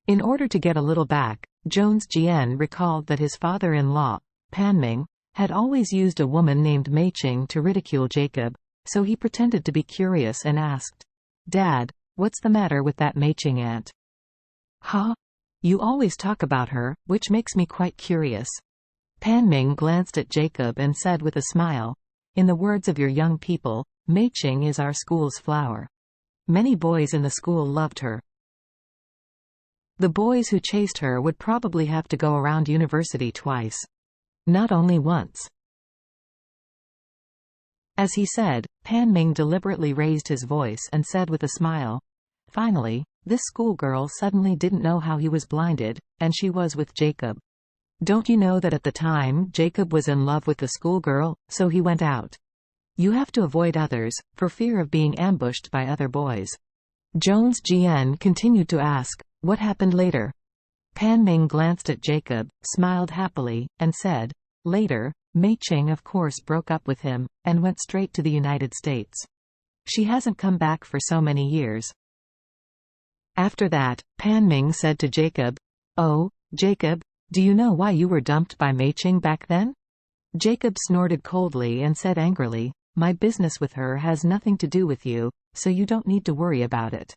In order to get a little back, Jones Jian recalled that his father-in-law, Pan Ming, had always used a woman named Mei Qing to ridicule Jacob, so he pretended to be curious and asked, "Dad, what's the matter with that Mei Qing aunt?" "Huh? You always talk about her, which makes me quite curious." Pan Ming glanced at Jacob and said with a smile, "In the words of your young people, Mei Qing is our school's flower. Many boys in the school loved her. The boys who chased her would probably have to go around university twice. Not only once." As he said, Pan Ming deliberately raised his voice and said with a smile, "Finally, this schoolgirl suddenly didn't know how he was blinded, and she was with Jacob. Don't you know that at the time Jacob was in love with the schoolgirl, so he went out. You have to avoid others, for fear of being ambushed by other boys." Jones Jian continued to ask, "What happened later?" Pan Ming glanced at Jacob, smiled happily, and said, "Later, Mei Qing of course broke up with him, and went straight to the United States. She hasn't come back for so many years." After that, Pan Ming said to Jacob, "Oh, Jacob, do you know why you were dumped by Mei Qing back then?" Jacob snorted coldly and said angrily, "My business with her has nothing to do with you, so you don't need to worry about it."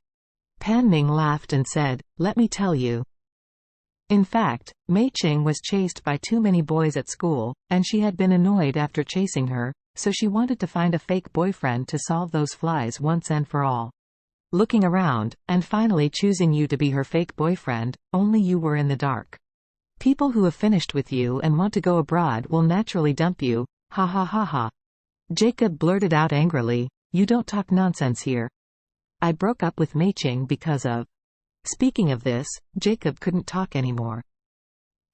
Pan Ming laughed and said, "Let me tell you. In fact, Mei Qing was chased by too many boys at school, and she had been annoyed after chasing her, so she wanted to find a fake boyfriend to solve those flies once and for all. Looking around, and finally choosing you to be her fake boyfriend, only you were in the dark. People who have finished with you and want to go abroad will naturally dump you, ha ha ha ha." Jacob blurted out angrily, "You don't talk nonsense here. I broke up with Mei Qing because of—" Speaking of this, Jacob couldn't talk anymore.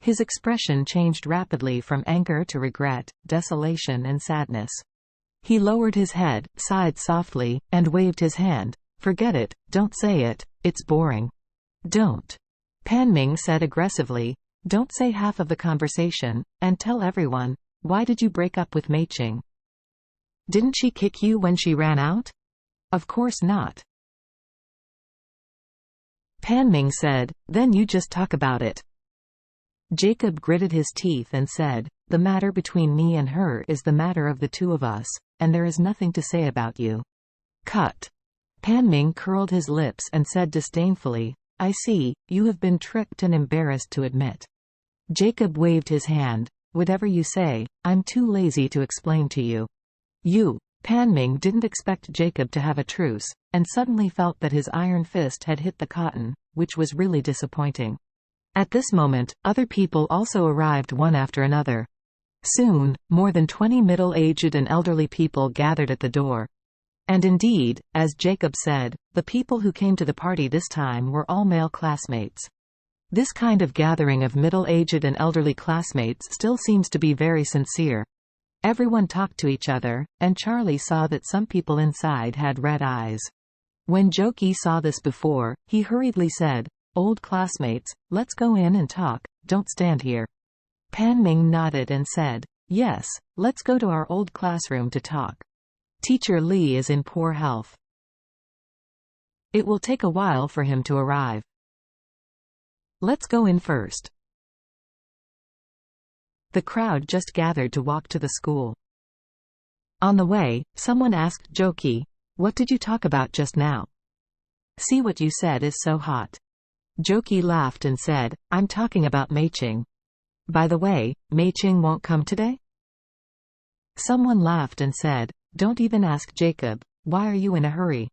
His expression changed rapidly from anger to regret, desolation and sadness. He lowered his head, sighed softly, and waved his hand. "Forget it, don't say it, it's boring." "Don't," Pan Ming said aggressively, "don't say half of the conversation, and tell everyone, why did you break up with Mei Qing? Didn't she kick you when she ran out?" "Of course not." Pan Ming said, "Then you just talk about it." Jacob gritted his teeth and said, "The matter between me and her is the matter of the two of us, and there is nothing to say about you." "Cut." Pan Ming curled his lips and said disdainfully, "I see, you have been tricked and embarrassed to admit." Jacob waved his hand, "Whatever you say, I'm too lazy to explain to you." "You." Pan Ming didn't expect Jacob to have a truce, and suddenly felt that his iron fist had hit the cotton, which was really disappointing. At this moment, other people also arrived one after another. Soon, more than 20 middle-aged and elderly people gathered at the door. And indeed, as Jacob said, the people who came to the party this time were all male classmates. This kind of gathering of middle-aged and elderly classmates still seems to be very sincere. Everyone talked to each other, and Charlie saw that some people inside had red eyes. When Joki saw this before, he hurriedly said, "Old classmates, let's go in and talk, don't stand here." Pan Ming nodded and said, "Yes, let's go to our old classroom to talk. Teacher Li is in poor health. It will take a while for him to arrive. Let's go in first." The crowd just gathered to walk to the school. On the way, someone asked Joki, "What did you talk about just now? See what you said is so hot." Joki laughed and said, "I'm talking about Mei Qing. By the way, Mei Qing won't come today?" Someone laughed and said, "Don't even ask Jacob, why are you in a hurry?"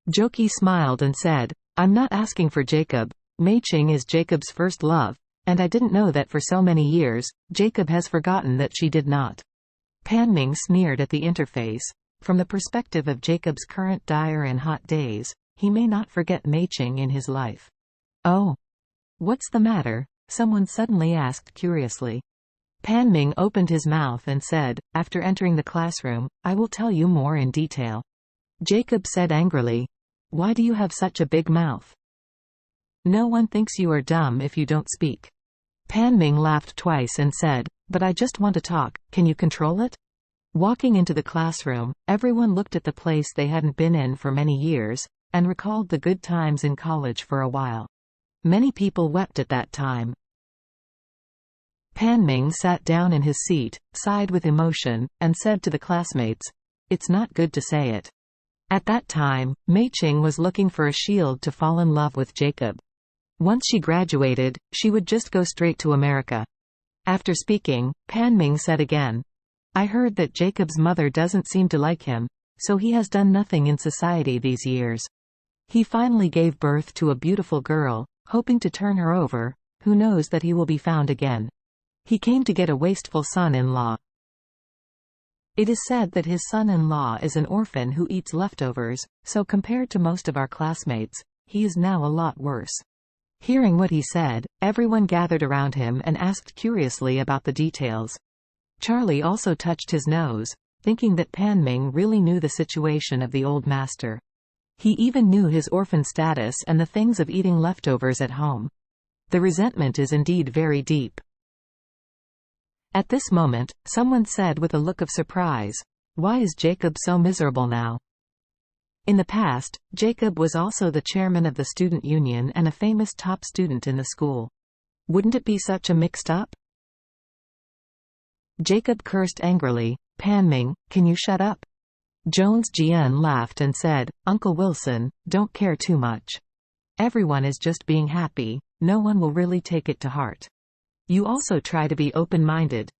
Joki smiled and said, "I'm not asking for Jacob, Mei Qing is Jacob's first love, and I didn't know that for so many years, Jacob has forgotten that she did not." Pan Ming sneered at the interface. From the perspective of Jacob's current dire and hot days, he may not forget Mei Qing in his life. "Oh. What's the matter?" someone suddenly asked curiously. Pan Ming opened his mouth and said, "After entering the classroom, I will tell you more in detail." Jacob said angrily, "Why do you have such a big mouth? No one thinks you are dumb if you don't speak." Pan Ming laughed twice and said, "But I just want to talk, can you control it?" Walking into the classroom, everyone looked at the place they hadn't been in for many years, and recalled the good times in college for a while. Many people wept at that time. Pan Ming sat down in his seat, sighed with emotion, and said to the classmates, "It's not good to say it." At that time, Mei Qing was looking for a shield to fall in love with Jacob. Once she graduated, she would just go straight to America. After speaking, Pan Ming said again, "I heard that Jacob's mother doesn't seem to like him, so he has done nothing in society these years. He finally gave birth to a beautiful girl, hoping to turn her over. Who knows that he will be found again. He came to get a wasteful son-in-law." It is said that his son-in-law is an orphan who eats leftovers, so compared to most of our classmates, he is now a lot worse. Hearing what he said, everyone gathered around him and asked curiously about the details. Charlie also touched his nose, thinking that Pan Ming really knew the situation of the old master. He even knew his orphan status and the things of eating leftovers at home. The resentment is indeed very deep. At this moment, someone said with a look of surprise, "Why is Jacob so miserable now?" In the past, Jacob was also the chairman of the student union and a famous top student in the school. Wouldn't it be such a mixed up? Jacob cursed angrily, "Pan Ming, can you shut up?" Jones Jian laughed and said, "Uncle Wilson, don't care too much. Everyone is just being happy, no one will really take it to heart. You also try to be open-minded.